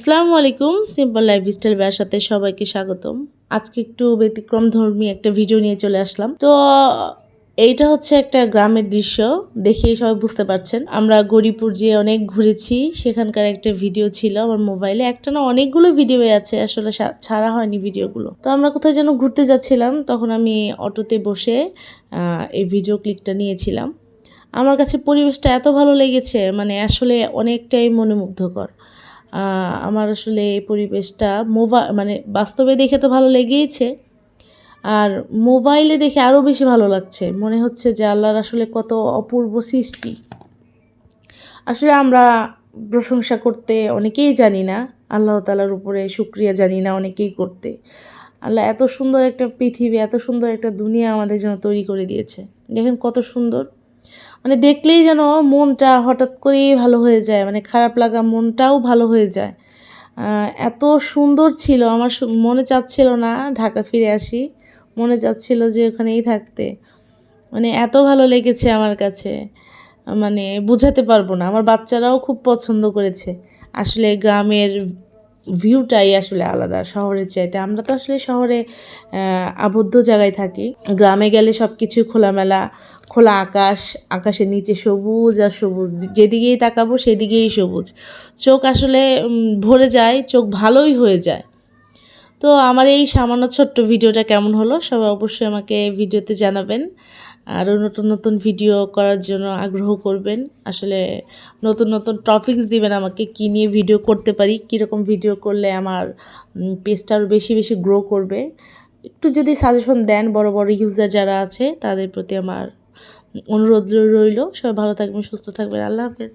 আসসালামু আলাইকুম, simple lifestyle সাথে সবাইকে স্বাগতম। আজকে একটু ব্যতিক্রম ধর্মী একটা ভিডিও নিয়ে চলে আসলাম। তো এইটা হচ্ছে একটা গ্রামের দৃশ্য, দেখেই সবাই বুঝতে পারছেন। আমরা গরিপুর যেয়ে অনেক ঘুরেছি, সেখানকার একটা ভিডিও ছিল আমার মোবাইলে। একটা না অনেকগুলো ভিডিও আছে, আসলে ছাড়া হয়নি ভিডিওগুলো। তো আমরা কোথায় যেন ঘুরতে যাচ্ছিলাম, তখন আমি অটোতে বসে এই ভিডিও ক্লিপটা নিয়েছিলাম। আমার কাছে পরিবেশটা এত ভালো লেগেছে, মানে আসলে অনেকটাই মনোমুগ্ধকর। আমার আসলে এই পরিবেশটা মানে বাস্তবে দেখে তো ভালো লেগেইছে, আর মোবাইলে দেখে আরও বেশি ভালো লাগছে। মনে হচ্ছে যে আল্লাহর আসলে কত অপূর্ব সৃষ্টি। আসলে আমরা প্রশংসা করতে অনেকেই জানি না, আল্লাহ তাআলার উপরে শুকরিয়া জানি না অনেকেই করতে। আল্লাহ এত সুন্দর একটা পৃথিবী, এত সুন্দর একটা দুনিয়া আমাদের জন্য তৈরি করে দিয়েছে। দেখেন কত সুন্দর, মানে দেখলেই যেন মনটা হঠাৎ করেই ভালো হয়ে যায়, মানে খারাপ লাগা মনটাও ভালো হয়ে যায়। এত সুন্দর ছিল, আমার মনে চাচ্ছিল না ঢাকা ফিরে আসি, মনে চাচ্ছিল যে ওখানেই থাকতে। মানে এত ভালো লেগেছে আমার কাছে, মানে বোঝাতে পারবো না। আমার বাচ্চারাও খুব পছন্দ করেছে। আসলে গ্রামের ভিউটাই আসলে আলাদা শহরের চাইতে। আমরা তো আসলে শহরে আবদ্ধ জায়গায় থাকি, গ্রামে গেলে সব কিছু খোলামেলা, খোলা আকাশ, আকাশের নিচে সবুজ আর সবুজ, যেদিকেই তাকাবো সেদিকেই সবুজ। চোখ আসলে ভরে যায়, চোখ ভালোই হয়ে যায়। তো আমার এই সামান্য ছোট্ট ভিডিওটা কেমন হলো সবাই অবশ্যই আমাকে ভিডিওতে জানাবেন। আরও নতুন নতুন ভিডিও করার জন্য আগ্রহ করবেন। আসলে নতুন নতুন টপিকস দিবেন আমাকে, কী নিয়ে ভিডিও করতে পারি, কীরকম ভিডিও করলে আমার পেজটা আরও বেশি বেশি গ্রো করবে। একটু যদি সাজেশন দেন, বড় বড় ইউজার যারা আছে তাদের প্রতি আমার অনুরোধ রইল। সবাই ভালো থাকবেন, সুস্থ থাকবেন। আল্লাহ হাফেজ।